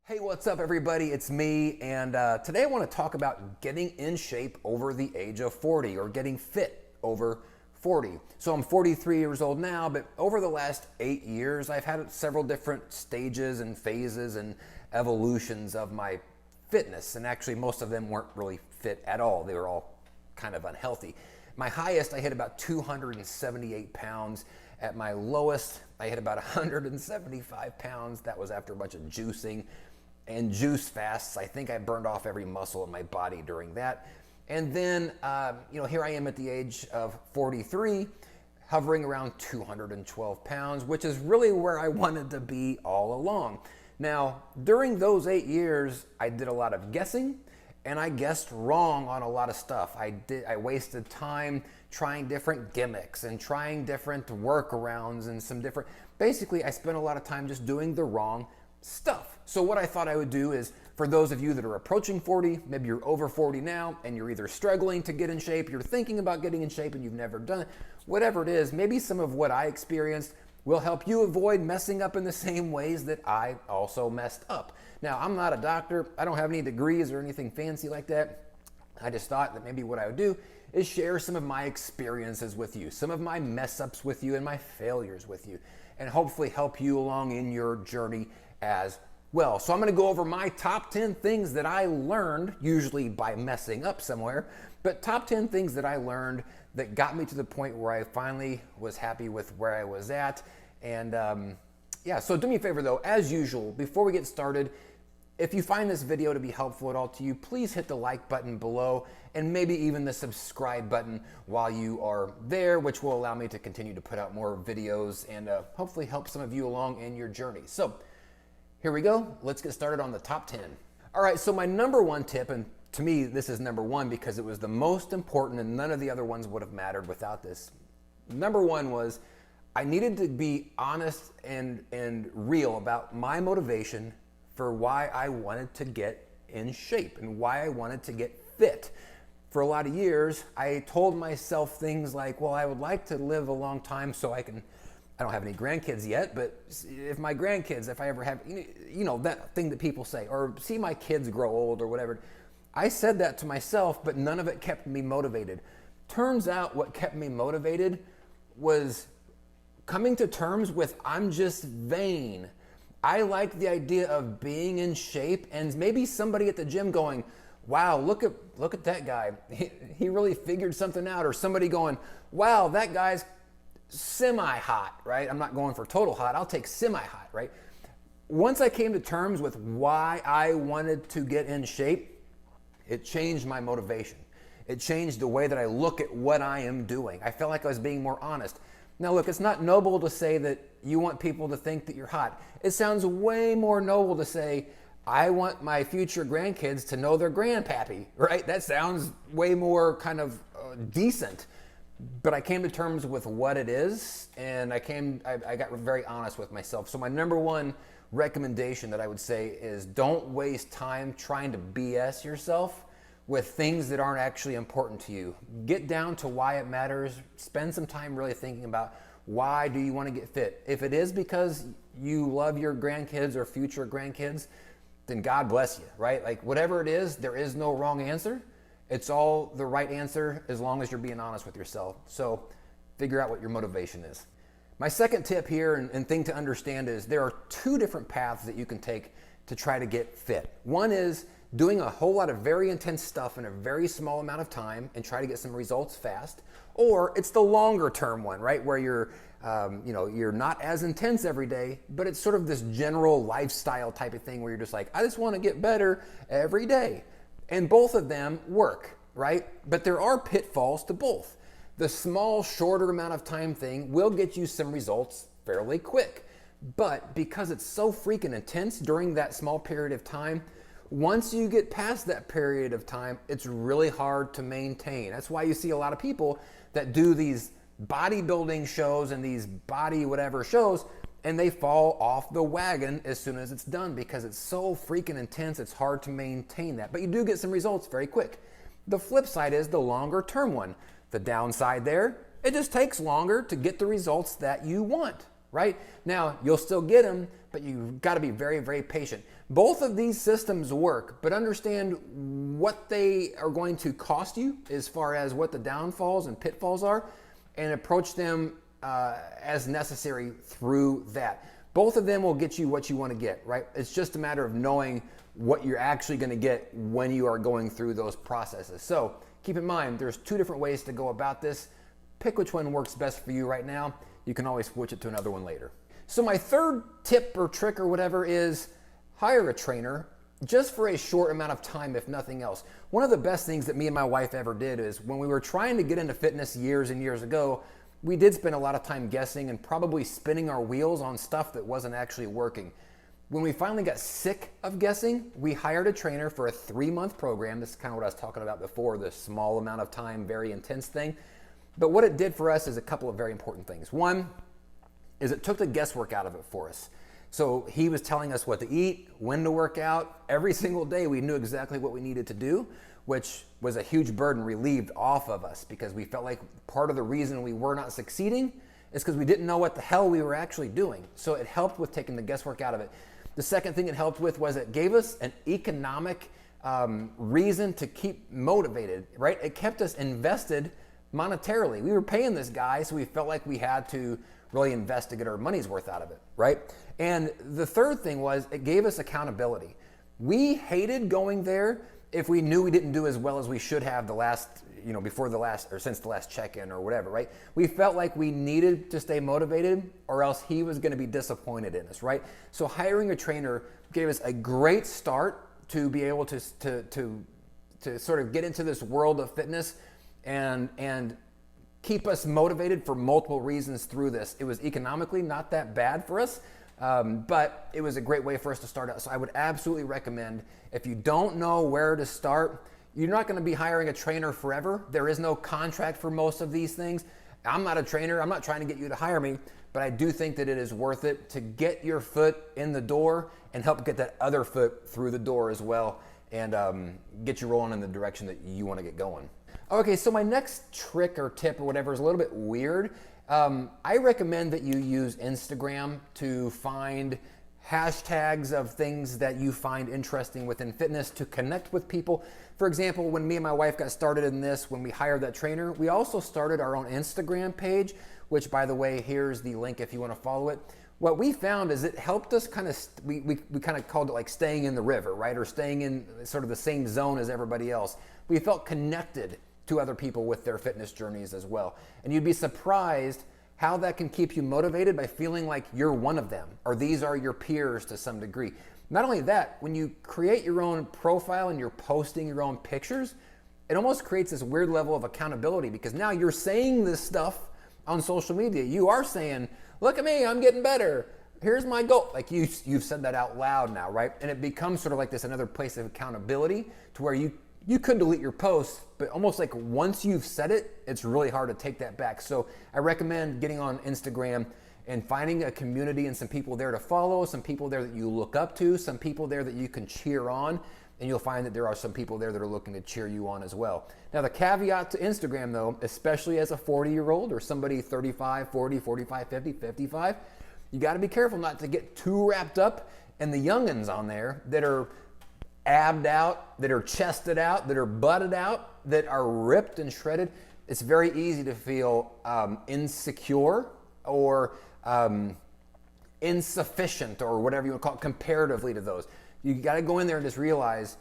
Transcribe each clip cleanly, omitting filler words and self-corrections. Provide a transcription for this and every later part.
Hey, what's up, everybody? It's me, and today I want to talk about getting in shape over the age of 40 or getting fit over 40. So I'm 43 years old now, but over the last 8 years, I've had several different stages and phases and evolutions of my fitness, and actually most of them weren't really fit at all. They were all kind of unhealthy. My highest, I hit about 278 pounds. At my lowest, I hit about 175 pounds. That was after a bunch of juicing and juice fasts. I think I burned off every muscle in my body during that. And then, here I am at the age of 43, hovering around 212 pounds, which is really where I wanted to be all along. Now, during those 8 years, I did a lot of guessing, and I guessed wrong on a lot of stuff. I wasted time trying different gimmicks and trying different workarounds and basically I spent a lot of time just doing the wrong stuff. So what I thought I would do is, for those of you that are approaching 40, maybe you're over 40 now and you're either struggling to get in shape, you're thinking about getting in shape and you've never done it, whatever it is, maybe some of what I experienced will help you avoid messing up in the same ways that I also messed up. Now, I'm not a doctor. I don't have any degrees or anything fancy like that. I just thought that maybe what I would do is share some of my experiences with you, some of my mess ups with you and my failures with you, and hopefully help you along in your journey as well. So I'm going to go over my top 10 things that I learned, usually by messing up somewhere, but top 10 things that I learned that got me to the point where I finally was happy with where I was at. And so do me a favor though, as usual, before we get started, if you find this video to be helpful at all to you, please hit the like button below and maybe even the subscribe button while you are there, which will allow me to continue to put out more videos and hopefully help some of you along in your journey. So here we go. Let's get started on the top 10. All right, so my number one tip, and to me, this is number one because it was the most important and none of the other ones would have mattered without this. Number one was I needed to be honest and real about my motivation for why I wanted to get in shape and why I wanted to get fit. For a lot of years, I told myself things like, well, I would like to live a long time so I don't have any grandkids yet, but if my grandkids, if I ever have, that thing that people say, or see my kids grow old or whatever. I said that to myself, but none of it kept me motivated. Turns out what kept me motivated was coming to terms with I'm just vain. I like the idea of being in shape and maybe somebody at the gym going, wow, look at that guy. He really figured something out. Or somebody going, wow, that guy's semi-hot, right? I'm not going for total hot. I'll take semi-hot, right? Once I came to terms with why I wanted to get in shape, it changed my motivation. It changed the way that I look at what I am doing. I felt like I was being more honest. Now look, it's not noble to say that you want people to think that you're hot. It sounds way more noble to say, I want my future grandkids to know their grandpappy, right? That sounds way more kind of decent. But I came to terms with what it is, and I got very honest with myself. So my number one recommendation that I would say is don't waste time trying to BS yourself with things that aren't actually important to you. Get down to why it matters. Spend some time really thinking about why do you want to get fit. If it is because you love your grandkids or future grandkids, then God bless you, right? Like whatever it is, there is no wrong answer. It's all the right answer as long as you're being honest with yourself. So figure out what your motivation is. My second tip here and thing to understand is there are two different paths that you can take to try to get fit. One is doing a whole lot of very intense stuff in a very small amount of time and try to get some results fast. Or it's the longer term one, right? Where you're not as intense every day, but it's sort of this general lifestyle type of thing where you're just like, I just want to get better every day. And both of them work, right? But there are pitfalls to both. The small, shorter amount of time thing will get you some results fairly quick. But because it's so freaking intense during that small period of time, once you get past that period of time, it's really hard to maintain. That's why you see a lot of people that do these bodybuilding shows and these body whatever shows, and they fall off the wagon as soon as it's done because it's so freaking intense, it's hard to maintain that. But you do get some results very quick. The flip side is the longer term one. The downside there, it just takes longer to get the results that you want, right? Now, you'll still get them, but you've got to be very, very patient. Both of these systems work, but understand what they are going to cost you as far as what the downfalls and pitfalls are, and approach them as necessary through that. Both of them will get you what you want to get, right? It's just a matter of knowing what you're actually going to get when you are going through those processes. So keep in mind, there's 2 different ways to go about this. Pick which one works best for you right now. You can always switch it to another one later. So my third tip or trick or whatever is hire a trainer just for a short amount of time, if nothing else. One of the best things that me and my wife ever did is when we were trying to get into fitness years and years ago, we did spend a lot of time guessing and probably spinning our wheels on stuff that wasn't actually working. When we finally got sick of guessing, we hired a trainer for a 3-month program. This is kind of what I was talking about before, the small amount of time, very intense thing. But what it did for us is a couple of very important things. One is it took the guesswork out of it for us. So he was telling us what to eat, when to work out. Every single day we knew exactly what we needed to do, which was a huge burden relieved off of us because we felt like part of the reason we were not succeeding is because we didn't know what the hell we were actually doing. So it helped with taking the guesswork out of it. The second thing it helped with was it gave us an economic reason to keep motivated, right? It kept us invested monetarily. We were paying this guy, so we felt like we had to really invest to get our money's worth out of it, right? And the third thing was it gave us accountability. We hated going there if we knew we didn't do as well as we should have since the last check-in or whatever, right? We felt like we needed to stay motivated or else he was going to be disappointed in us, right? So hiring a trainer gave us a great start to be able to sort of get into this world of fitness and keep us motivated for multiple reasons through this. It was economically not that bad for us, but it was a great way for us to start out. So I would absolutely recommend, if you don't know where to start, you're not going to be hiring a trainer forever. There is no contract for most of these things. I'm not a trainer. I'm not trying to get you to hire me, but I do think that it is worth it to get your foot in the door and help get that other foot through the door as well and get you rolling in the direction that you want to get going. Okay, so my next trick or tip or whatever is a little bit weird. I recommend that you use Instagram to find hashtags of things that you find interesting within fitness to connect with people. For example, when me and my wife got started in this, when we hired that trainer, we also started our own Instagram page, which, by the way, here's the link if you want to follow it. What we found is it helped us kind of, we kind of called it like staying in the river, right? Or staying in sort of the same zone as everybody else. We felt connected to other people with their fitness journeys as well. And you'd be surprised how that can keep you motivated by feeling like you're one of them, or these are your peers to some degree. Not only that, when you create your own profile and you're posting your own pictures, it almost creates this weird level of accountability because now you're saying this stuff on social media. You are saying, look at me, I'm getting better. Here's my goal. Like you've said that out loud now, right? And it becomes sort of like this another place of accountability to where you could delete your post, but almost like once you've said it, it's really hard to take that back. So I recommend getting on Instagram and finding a community and some people there to follow, some people there that you look up to, some people there that you can cheer on, and you'll find that there are some people there that are looking to cheer you on as well. Now the caveat to Instagram though, especially as a 40-year-old or somebody 35, 40, 45, 50, 55, you gotta be careful not to get too wrapped up in the youngins on there that are abbed out, that are chested out, that are butted out, that are ripped and shredded. It's very easy to feel insecure or insufficient or whatever you want to call it comparatively to those. You got to go in there and just realize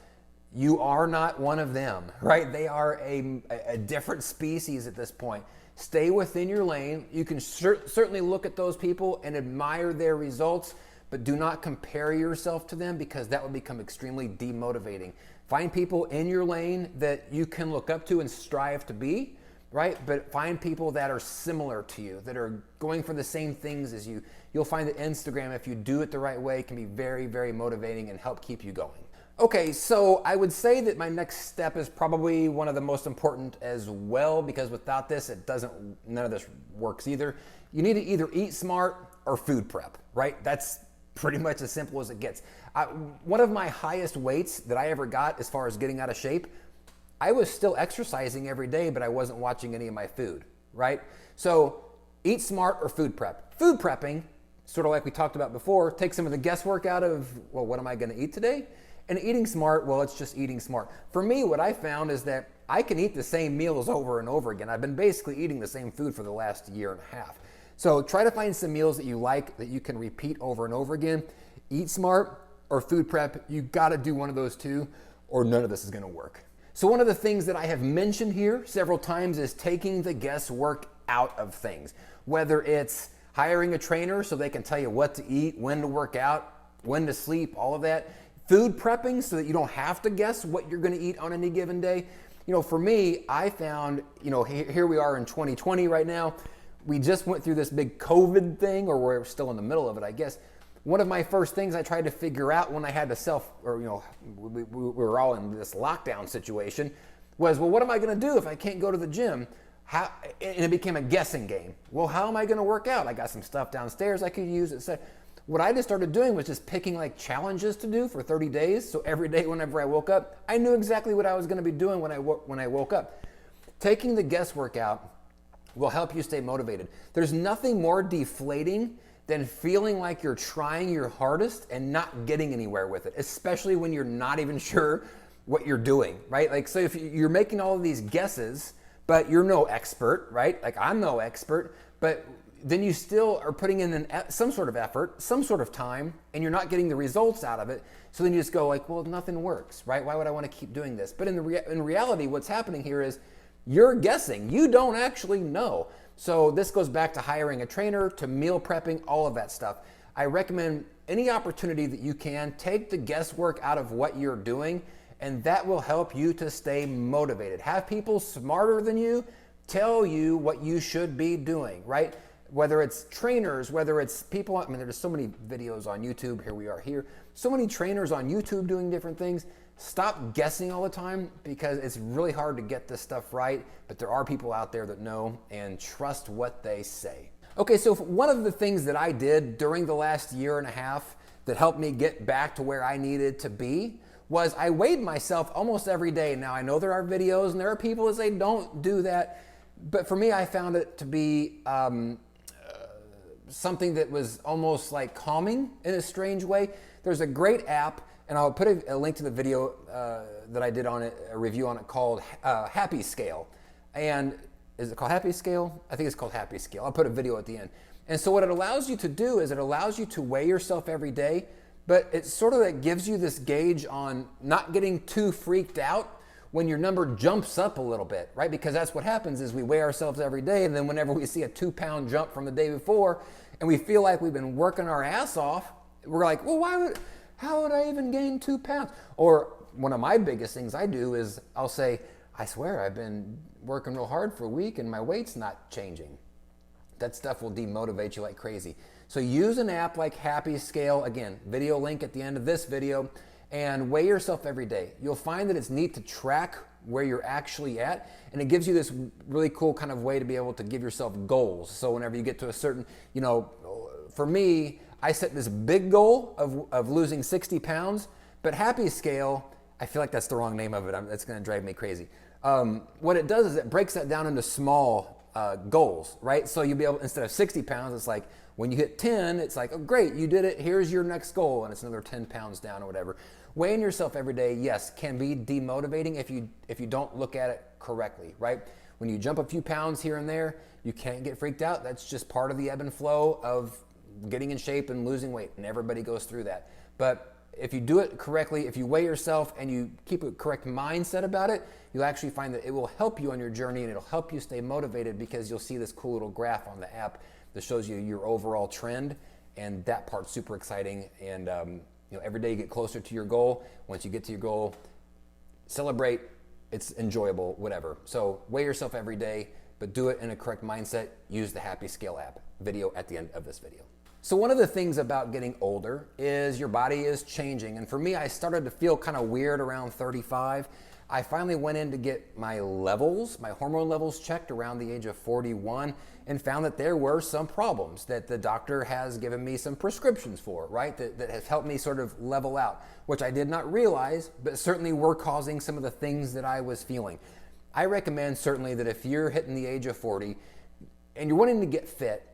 you are not one of them, right? They are a different species at this point. Stay within your lane. You can certainly look at those people and admire their results, but do not compare yourself to them because that would become extremely demotivating. Find people in your lane that you can look up to and strive to be, right? But find people that are similar to you, that are going for the same things as you. You'll find that Instagram, if you do it the right way, can be very, very motivating and help keep you going. Okay, so I would say that my next step is probably one of the most important as well, because without this, none of this works either. You need to either eat smart or food prep, right? That's pretty much as simple as it gets. One of my highest weights that I ever got as far as getting out of shape, I was still exercising every day, but I wasn't watching any of my food, right? So eat smart or food prep. Food prepping sort of like we talked about before, take some of the guesswork out of, well, what am I going to eat today? And eating smart, well, it's just eating smart. For me, what I found is that I can eat the same meals over and over again. I've been basically eating the same food for the last year and a half. So try to find some meals that you like, that you can repeat over and over again. Eat smart or food prep. You got to do one of those two, or none of this is going to work. So one of the things that I have mentioned here several times is taking the guesswork out of things. Whether it's hiring a trainer so they can tell you what to eat, when to work out, when to sleep, all of that. Food prepping so that you don't have to guess what you're going to eat on any given day. For me, I found, here we are in 2020 right now. We just went through this big COVID thing, or we're still in the middle of it, I guess. One of my first things I tried to figure out when I had to we were all in this lockdown situation was, well, what am I going to do if I can't go to the gym? And it became a guessing game. Well, how am I going to work out? I got some stuff downstairs I could use. What I just started doing was just picking like challenges to do for 30 days. So every day whenever I woke up, I knew exactly what I was going to be doing when I woke up. Taking the guesswork out will help you stay motivated. There's nothing more deflating than feeling like you're trying your hardest and not getting anywhere with it, especially when you're not even sure what you're doing, right? Like, so if you're making all of these guesses, but you're no expert, right? Like, I'm no expert, but then you still are putting in some sort of effort, some sort of time, and you're not getting the results out of it. So then you just go like, well, nothing works, right? Why would I want to keep doing this? But in reality, what's happening here is you're guessing. You don't actually know. So this goes back to hiring a trainer, to meal prepping, all of that stuff. I recommend any opportunity that you can, take the guesswork out of what you're doing, and that will help you to stay motivated. Have people smarter than you tell you what you should be doing, right? Whether it's trainers, whether it's people, there's so many videos on YouTube, here we are here, so many trainers on YouTube doing different things. Stop guessing all the time, because it's really hard to get this stuff right, but there are people out there that know, and trust what they say. Okay, so one of the things that I did during the last year and a half that helped me get back to where I needed to be was I weighed myself almost every day. Now I know there are videos and there are people that say don't do that, but for me I found it to be something that was almost like calming in a strange way. There's a great app, and I'll put a link to the video that I did on it, a review on it, called Happy Scale. And is it called Happy Scale? I think it's called Happy Scale. I'll put a video at the end. And so what it allows you to do is it allows you to weigh yourself every day, but it sort of like gives you this gauge on not getting too freaked out when your number jumps up a little bit, right? Because that's what happens is we weigh ourselves every day, and then whenever we see a 2-pound jump from the day before and we feel like we've been working our ass off, we're like, well, how would I even gain 2 pounds? Or one of my biggest things I do is I'll say, I swear I've been working real hard for a week and my weight's not changing. That stuff will demotivate you like crazy. So use an app like Happy Scale, again, video link at the end of this video, and weigh yourself every day. You'll find that it's neat to track where you're actually at, and it gives you this really cool kind of way to be able to give yourself goals. So whenever you get to a certain, for me, I set this big goal of losing 60 pounds, but Happy Scale, I feel like that's the wrong name of it. It's going to drive me crazy. What it does is it breaks that down into small goals, right? So you'll be able, instead of 60 pounds, it's like when you hit 10, it's like, oh, great, you did it. Here's your next goal. And it's another 10 pounds down or whatever. Weighing yourself every day, yes, can be demotivating if you don't look at it correctly, right? When you jump a few pounds here and there, you can't get freaked out. That's just part of the ebb and flow of getting in shape and losing weight, and everybody goes through that. But if you do it correctly, if you weigh yourself and you keep a correct mindset about it, you'll actually find that it will help you on your journey, and it'll help you stay motivated, because you'll see this cool little graph on the app that shows you your overall trend, and that part's super exciting. And every day you get closer to your goal. Once you get to your goal, celebrate. It's enjoyable, whatever. So weigh yourself every day, but do it in a correct mindset. Use the Happy Scale app. Video at the end of this video. So one of the things about getting older is your body is changing. And for me, I started to feel kind of weird around 35. I finally went in to get my levels, my hormone levels checked around the age of 41, and found that there were some problems that the doctor has given me some prescriptions for, right? That has helped me sort of level out, which I did not realize, but certainly were causing some of the things that I was feeling. I recommend certainly that if you're hitting the age of 40 and you're wanting to get fit,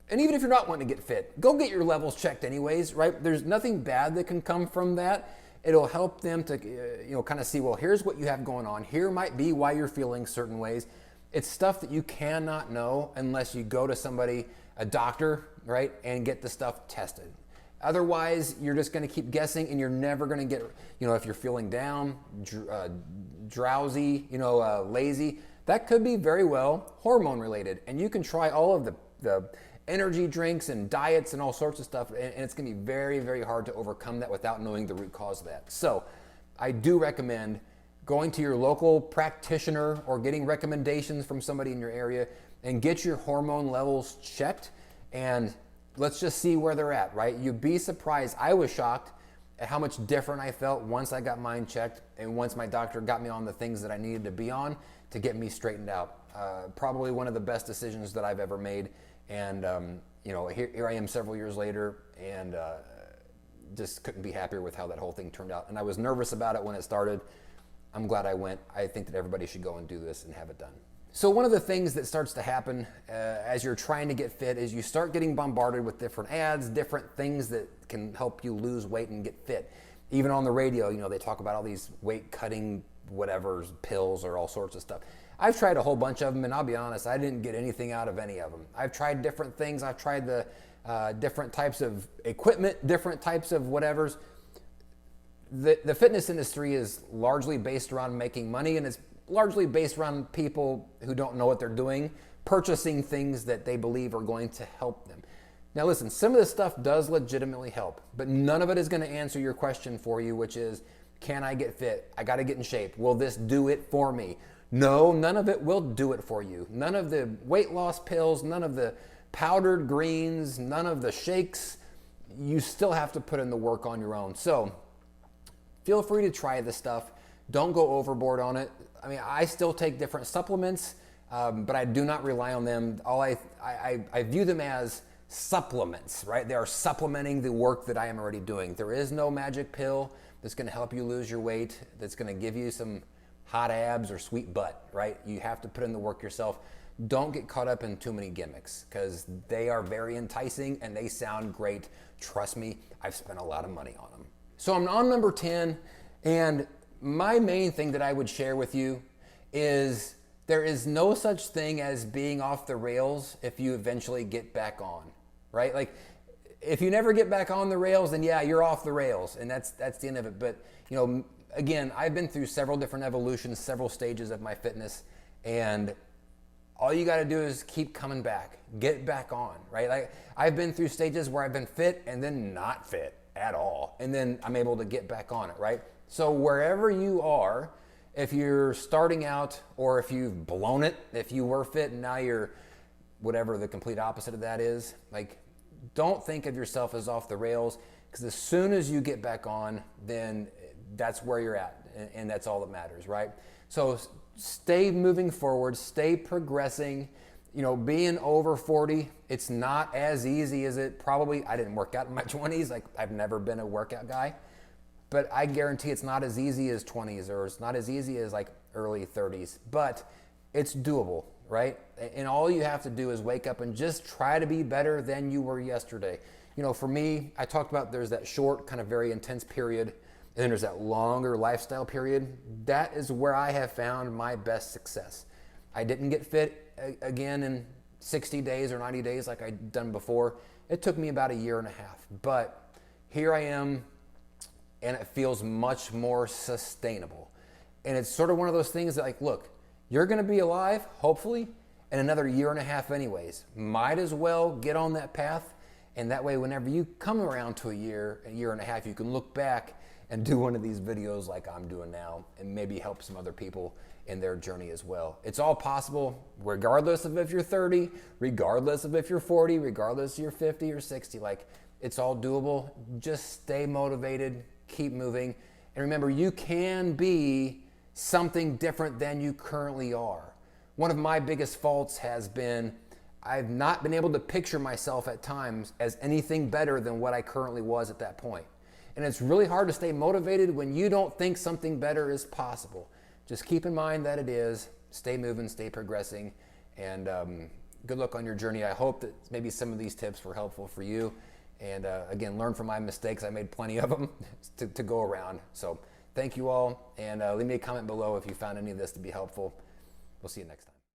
And even if you're not wanting to get fit, go get your levels checked anyways, right? There's nothing bad that can come from that. It'll help them to, kind of see, well, here's what you have going on. Here might be why you're feeling certain ways. It's stuff that you cannot know unless you go to somebody, a doctor, right, and get the stuff tested. Otherwise, you're just going to keep guessing, and you're never going to get, if you're feeling down, drowsy, lazy, that could be very well hormone related. And you can try all of the energy drinks and diets and all sorts of stuff, and it's going to be very, very hard to overcome that without knowing the root cause of that. So I do recommend going to your local practitioner or getting recommendations from somebody in your area and get your hormone levels checked, and let's just see where they're at, right? You'd be surprised. I was shocked at how much different I felt once I got mine checked and once my doctor got me on the things that I needed to be on to get me straightened out. Probably one of the best decisions that I've ever made. And, here I am several years later, and just couldn't be happier with how that whole thing turned out. And I was nervous about it when it started. I'm glad I went. I think that everybody should go and do this and have it done. So one of the things that starts to happen as you're trying to get fit is you start getting bombarded with different ads, different things that can help you lose weight and get fit. Even on the radio, they talk about all these weight cutting whatever, pills or all sorts of stuff. I've tried a whole bunch of them, and I'll be honest, I didn't get anything out of any of them. I've tried different things. I've tried the different types of equipment, different types of whatevers. The fitness industry is largely based around making money, and it's largely based around people who don't know what they're doing, purchasing things that they believe are going to help them. Now listen, some of this stuff does legitimately help, but none of it is going to answer your question for you, which is, can I get fit? I got to get in shape. Will this do it for me? No, none of it will do it for you. None of the weight loss pills, none of the powdered greens, none of the shakes. You still have to put in the work on your own. So feel free to try this stuff. Don't go overboard on it. I mean, I still take different supplements, but I do not rely on them. I view them as supplements, right? They are supplementing the work that I am already doing. There is no magic pill that's going to help you lose your weight, that's going to give you some hot abs or sweet butt, right? You have to put in the work yourself. Don't get caught up in too many gimmicks because they are very enticing and they sound great. Trust me, I've spent a lot of money on them. So I'm on number 10, and my main thing that I would share with you is there is no such thing as being off the rails if you eventually get back on, right? Like if you never get back on the rails, then yeah, you're off the rails, and that's the end of it. But again, I've been through several different evolutions, several stages of my fitness, and all you got to do is keep coming back, get back on, right? Like I've been through stages where I've been fit and then not fit at all, and then I'm able to get back on it, right? So wherever you are, if you're starting out or if you've blown it, if you were fit and now you're whatever the complete opposite of that is, like don't think of yourself as off the rails, because as soon as you get back on, then that's where you're at, and that's all that matters, right? So stay moving forward, stay progressing. Being over 40, it's not as easy as it probably, I didn't work out in my 20s, like I've never been a workout guy, but I guarantee it's not as easy as 20s, or it's not as easy as like early 30s, but it's doable, right? And all you have to do is wake up and just try to be better than you were yesterday. For me, I talked about there's that short, kind of very intense period, and then there's that longer lifestyle period. That is where I have found my best success. I didn't get fit again in 60 days or 90 days like I'd done before. It took me about a year and a half, but here I am, and it feels much more sustainable. And it's sort of one of those things that, like, look, you're going to be alive, hopefully, in another year and a half anyways. Might as well get on that path, and that way whenever you come around to a year and a half, you can look back and do one of these videos like I'm doing now and maybe help some other people in their journey as well. It's all possible regardless of if you're 30, regardless of if you're 40, regardless if you're 50 or 60. Like, it's all doable. Just stay motivated, keep moving. And remember, you can be something different than you currently are. One of my biggest faults has been I've not been able to picture myself at times as anything better than what I currently was at that point. And it's really hard to stay motivated when you don't think something better is possible. Just keep in mind that it is. Stay moving, stay progressing, and good luck on your journey. I hope that maybe some of these tips were helpful for you. And again, learn from my mistakes. I made plenty of them to go around. So thank you all. And leave me a comment below if you found any of this to be helpful. We'll see you next time.